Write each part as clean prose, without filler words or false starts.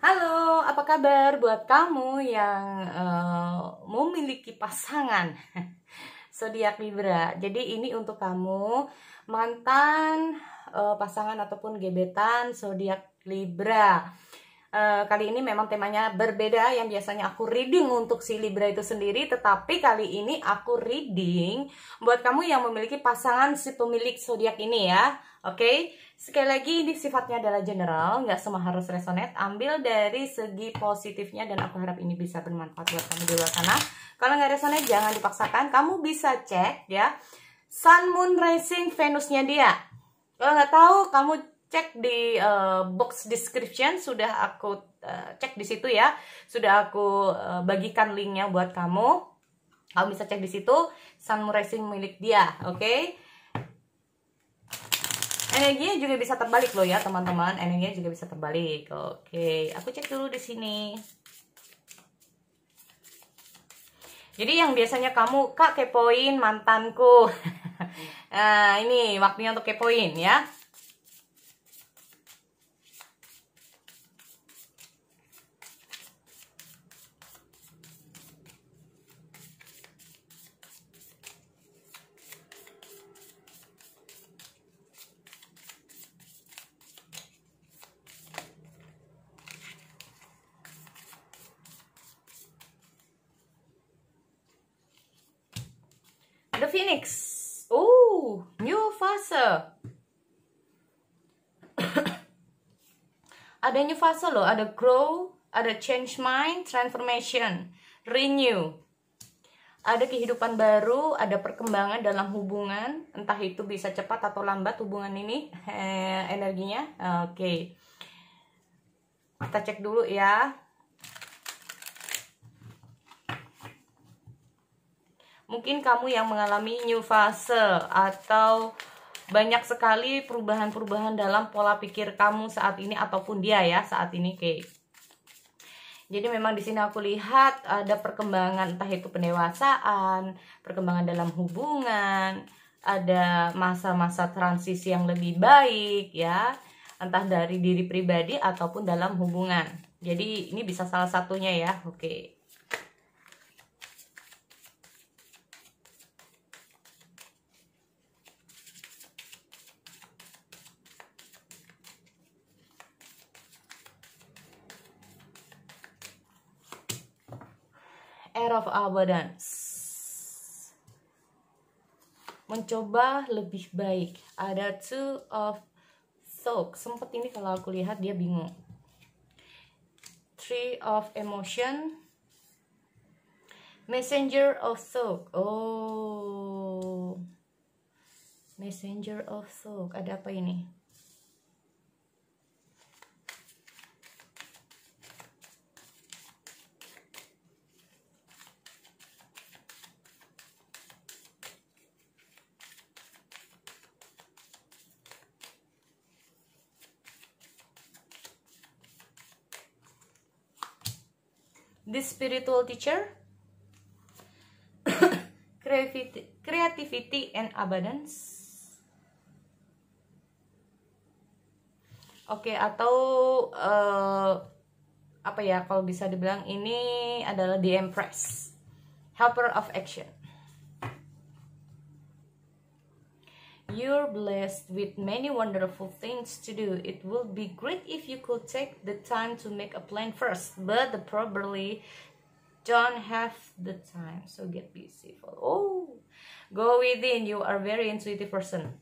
Halo, apa kabar buat kamu yang memiliki pasangan zodiak Libra? Jadi ini untuk kamu mantan pasangan ataupun gebetan zodiak Libra. Kali ini memang temanya berbeda. Yang biasanya aku reading untuk si Libra itu sendiri, tetapi kali ini aku reading buat kamu yang memiliki pasangan si pemilik zodiak ini ya. Oke, sekali lagi ini sifatnya adalah general, nggak semua harus resonate. Ambil dari segi positifnya dan aku harap ini bisa bermanfaat buat kamu di luar sana. Kalau nggak resonate jangan dipaksakan. Kamu bisa cek ya Sun, Moon, Rising, Venusnya dia. Kalau nggak tahu, kamu cek di box description, sudah aku cek di situ ya. Sudah aku bagikan linknya buat kamu. Kamu bisa cek di situ Sun, Moon, Rising milik dia, oke? Energinya juga bisa terbalik loh ya teman-teman. Energinya juga bisa terbalik. Oke, aku cek dulu di sini. Jadi yang biasanya kamu, Kak, kepoin mantanku. Nah, ini waktunya untuk kepoin ya. The Phoenix. New fase. Ada new fase loh, ada grow, ada change mind, transformation, renew. Ada kehidupan baru, ada perkembangan dalam hubungan, entah itu bisa cepat atau lambat hubungan ini energinya. Oke. Kita cek dulu ya. Mungkin kamu yang mengalami new fase atau banyak sekali perubahan-perubahan dalam pola pikir kamu saat ini ataupun dia ya saat ini, oke. Jadi memang di sini aku lihat ada perkembangan, entah itu pendewasaan, perkembangan dalam hubungan, ada masa-masa transisi yang lebih baik ya, entah dari diri pribadi ataupun dalam hubungan. Jadi ini bisa salah satunya ya, oke. Air of Abundance, mencoba lebih baik. Ada Two of Swords, sempat ini kalau aku lihat dia bingung. Three of Emotion, Messenger of Swords. Messenger of Swords, ada apa ini? The Spiritual Teacher, Creativity and Abundance. Oke, atau apa ya, kalau bisa dibilang ini adalah The Empress, Helper of Action. You're blessed with many wonderful things to do. It would be great if you could take the time to make a plan first, but probably don't have the time, so get busy. Go within. You are very intuitive person.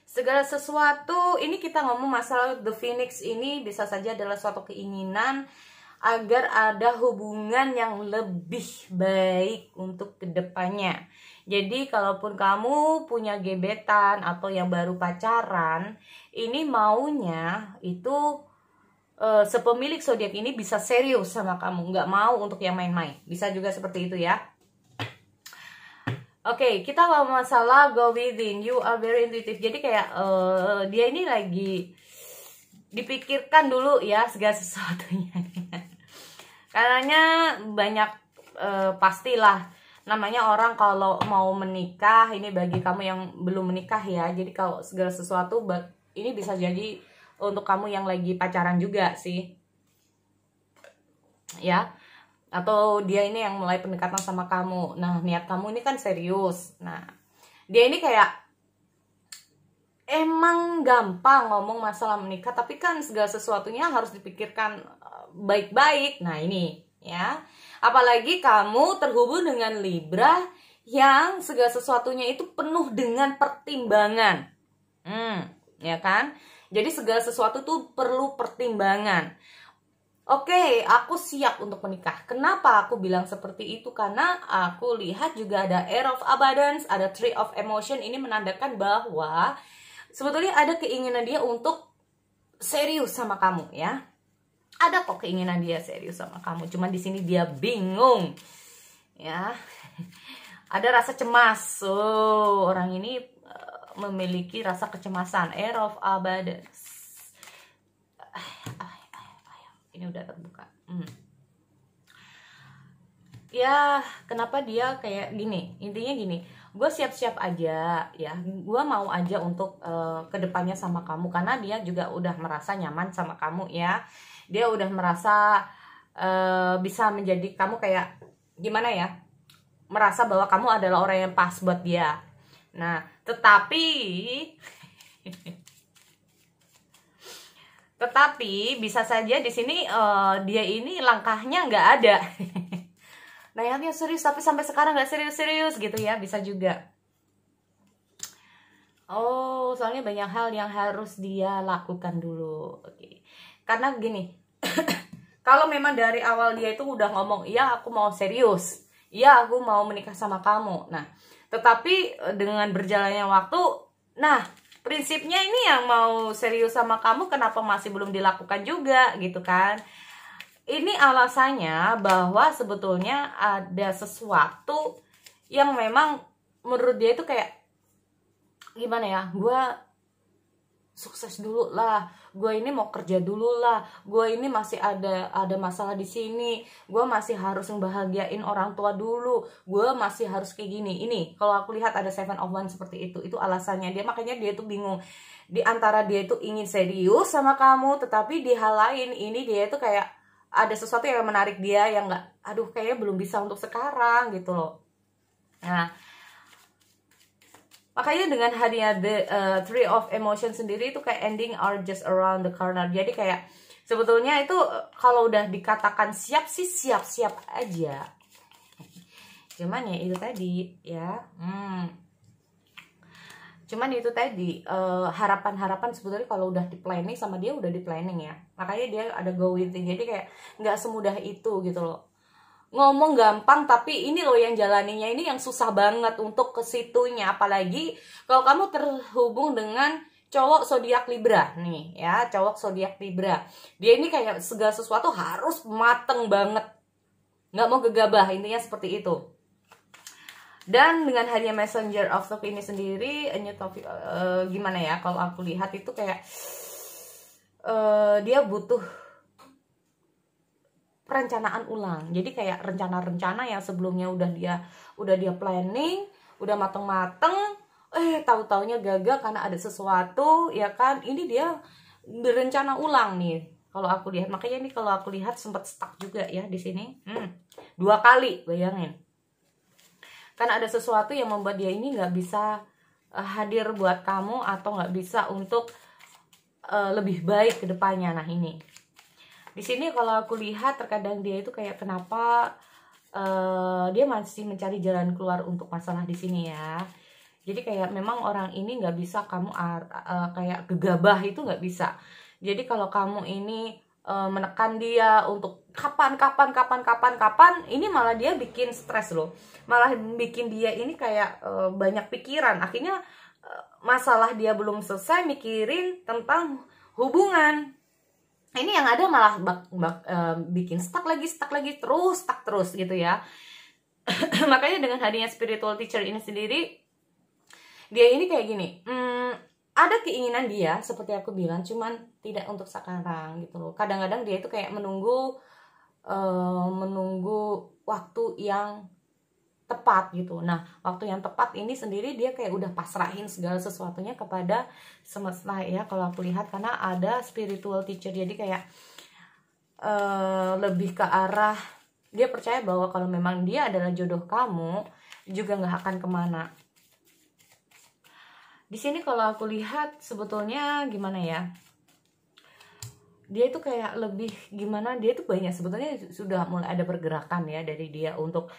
Segala sesuatu, ini kita ngomong masalah The Phoenix ini bisa saja adalah suatu keinginan agar ada hubungan yang lebih baik untuk kedepannya. Jadi kalaupun kamu punya gebetan atau yang baru pacaran, ini maunya itu sepemilik zodiak ini bisa serius sama kamu, nggak mau untuk yang main-main. Bisa juga seperti itu ya. Oke, kita ngomong masalah go within. You are very intuitive. Jadi kayak dia ini lagi dipikirkan dulu ya segala sesuatunya. Karena banyak pastilah. Namanya orang kalau mau menikah, ini bagi kamu yang belum menikah ya. Jadi kalau segala sesuatu ini bisa jadi untuk kamu yang lagi pacaran juga sih. ya, atau dia ini yang mulai pendekatan sama kamu. Nah, niat kamu ini kan serius. Nah, dia ini kayak emang gampang ngomong masalah menikah, tapi kan segala sesuatunya harus dipikirkan baik-baik. Nah, ini ya, apalagi kamu terhubung dengan Libra yang segala sesuatunya itu penuh dengan pertimbangan, ya kan? Jadi segala sesuatu tuh perlu pertimbangan. Oke, aku siap untuk menikah. Kenapa aku bilang seperti itu? Karena aku lihat juga ada Air of Abundance, ada Tree of Emotion. Ini menandakan bahwa sebetulnya ada keinginan dia untuk serius sama kamu, ya. Ada kok keinginan dia serius sama kamu. Cuman di sini dia bingung, ya. Ada rasa cemas. Orang ini memiliki rasa kecemasan. Air of Abundance. Ini udah terbuka. Ya, kenapa dia kayak gini? Intinya gini, gue siap-siap aja ya. Gue mau aja untuk kedepannya sama kamu, karena dia juga udah merasa nyaman sama kamu ya. Dia udah merasa bisa menjadi kamu kayak gimana ya? Merasa bahwa kamu adalah orang yang pas buat dia. Nah, tetapi bisa saja di sini dia ini langkahnya nggak ada. Nayangnya serius tapi sampai sekarang nggak serius-serius gitu ya, bisa juga. Oh, soalnya banyak hal yang harus dia lakukan dulu. Oke. Karena gini, kalau memang dari awal dia itu udah ngomong, iya aku mau serius, iya aku mau menikah sama kamu. Nah, tetapi dengan berjalannya waktu, nah prinsipnya ini yang mau serius sama kamu kenapa masih belum dilakukan juga gitu kan. Ini alasannya bahwa sebetulnya ada sesuatu yang memang menurut dia itu kayak gimana ya, gue sukses dulu lah, gue ini mau kerja dulu lah, gue ini masih ada masalah di sini, gue masih harus membahagiain orang tua dulu, gue masih harus kayak gini. Ini kalau aku lihat ada Seven of Wands seperti itu alasannya dia. Makanya dia tuh bingung di antara dia itu ingin serius sama kamu, tetapi di hal lain ini dia itu kayak ada sesuatu yang menarik dia yang nggak, aduh kayaknya belum bisa untuk sekarang gitu loh. Nah, makanya dengan hadirnya the Tree of Emotion sendiri itu kayak ending are just around the corner. Jadi kayak sebetulnya itu kalau udah dikatakan siap sih siap-siap aja. Cuman ya itu tadi ya. Cuman itu tadi harapan-harapan sebetulnya kalau udah di planning sama dia udah di planning ya. Makanya dia ada go with it. Jadi kayak nggak semudah itu gitu loh. Ngomong gampang tapi ini loh yang jalaninya ini yang susah banget untuk ke situnya. Apalagi kalau kamu terhubung dengan cowok zodiak Libra nih ya, cowok zodiak Libra. Dia ini kayak segala sesuatu harus mateng banget, nggak mau gegabah, intinya seperti itu. Dan dengan hadiah Messenger of Love ini sendiri, gimana ya, kalau aku lihat itu kayak dia butuh perencanaan ulang. Jadi kayak rencana-rencana yang sebelumnya udah dia planning, udah mateng-mateng, tahu-taunya gagal karena ada sesuatu ya kan. Ini dia berencana ulang nih kalau aku lihat. Makanya ini kalau aku lihat sempat stuck juga ya di sini. 2 kali, bayangin. Karena ada sesuatu yang membuat dia ini nggak bisa hadir buat kamu atau nggak bisa untuk lebih baik ke depannya. Nah, ini. Di sini kalau aku lihat terkadang dia itu kayak kenapa dia masih mencari jalan keluar untuk masalah di sini ya. Jadi kayak memang orang ini nggak bisa kamu kayak gegabah, itu nggak bisa. Jadi kalau kamu ini menekan dia untuk kapan, ini malah dia bikin stres loh. Malah bikin dia ini kayak banyak pikiran. Akhirnya masalah dia belum selesai mikirin tentang hubungan. Ini yang ada malah bikin stuck lagi terus gitu ya. Makanya dengan hadirnya spiritual teacher ini sendiri, dia ini kayak gini, ada keinginan dia seperti aku bilang, cuman tidak untuk sekarang gitu loh. Kadang-kadang dia itu kayak menunggu waktu yang tepat gitu. Nah, waktu yang tepat ini sendiri dia kayak udah pasrahin segala sesuatunya kepada semesta ya kalau aku lihat, karena ada spiritual teacher. Jadi kayak lebih ke arah dia percaya bahwa kalau memang dia adalah jodoh kamu, juga nggak akan kemana. Di sini kalau aku lihat sebetulnya gimana ya, dia itu kayak lebih gimana, dia itu banyak sebetulnya sudah mulai ada pergerakan ya dari dia untuk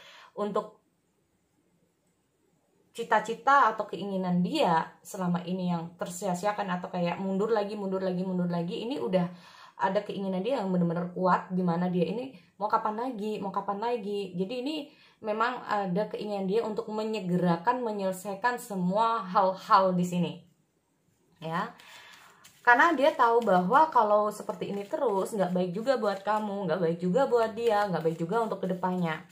cita-cita atau keinginan dia selama ini yang tersia-siakan atau kayak mundur lagi. Ini udah ada keinginan dia yang benar-benar kuat, dimana dia ini mau kapan lagi. Jadi ini memang ada keinginan dia untuk menyegerakan, menyelesaikan semua hal-hal di sini, ya. Karena dia tahu bahwa kalau seperti ini terus nggak baik juga buat kamu, nggak baik juga buat dia, nggak baik juga untuk kedepannya.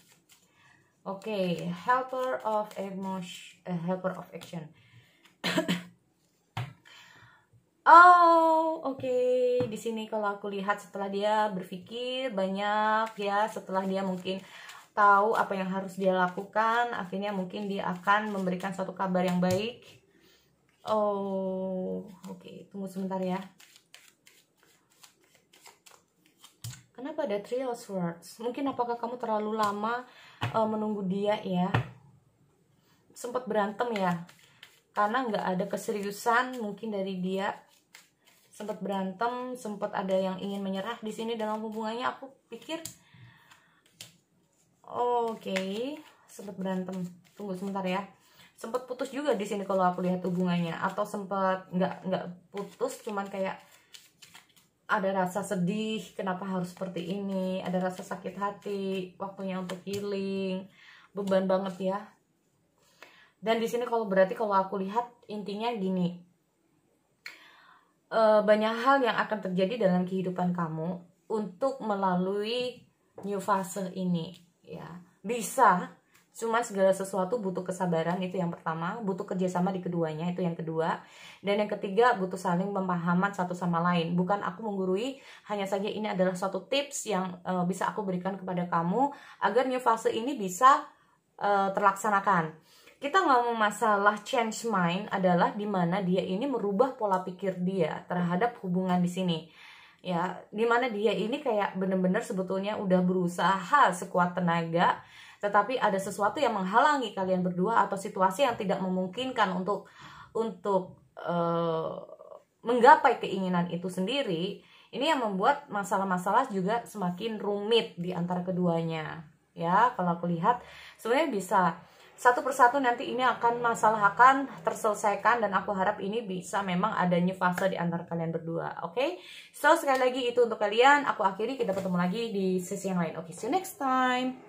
Oke, helper of emotion, helper of action. Oh, oke. Di sini kalau aku lihat setelah dia berpikir banyak ya, setelah dia mungkin tahu apa yang harus dia lakukan, akhirnya mungkin dia akan memberikan suatu kabar yang baik. Oh, oke. Tunggu sebentar ya. Kenapa ada Three of Swords? Mungkin apakah kamu terlalu lama menunggu dia ya? Sempat berantem ya? Karena nggak ada keseriusan mungkin dari dia. Sempat berantem, sempat ada yang ingin menyerah di sini dalam hubungannya. Aku pikir, oke, sempat berantem. Tunggu sebentar ya. Sempat putus juga di sini kalau aku lihat hubungannya, atau sempat nggak putus, cuman kayak ada rasa sedih, kenapa harus seperti ini, ada rasa sakit hati, waktunya untuk healing, beban banget ya. Dan di sini kalau berarti kalau aku lihat intinya gini, banyak hal yang akan terjadi dalam kehidupan kamu untuk melalui new fase ini ya. Bisa, cuma segala sesuatu butuh kesabaran, itu yang pertama, butuh kerjasama di keduanya, itu yang kedua, dan yang ketiga butuh saling pemahaman satu sama lain. Bukan aku menggurui, hanya saja ini adalah suatu tips yang bisa aku berikan kepada kamu agar new fase ini bisa terlaksanakan. Kita ngomong masalah change mind adalah dimana dia ini merubah pola pikir dia terhadap hubungan di sini ya, dimana dia ini kayak bener-bener sebetulnya udah berusaha sekuat tenaga, tetapi ada sesuatu yang menghalangi kalian berdua atau situasi yang tidak memungkinkan untuk menggapai keinginan itu sendiri. Ini yang membuat masalah-masalah juga semakin rumit di antara keduanya ya. Kalau aku lihat sebenarnya bisa satu persatu nanti ini masalah akan terselesaikan, dan aku harap ini bisa memang adanya fase di antara kalian berdua. Oke, so sekali lagi itu untuk kalian, aku akhiri, kita ketemu lagi di sesi yang lain. Oke, see you next time.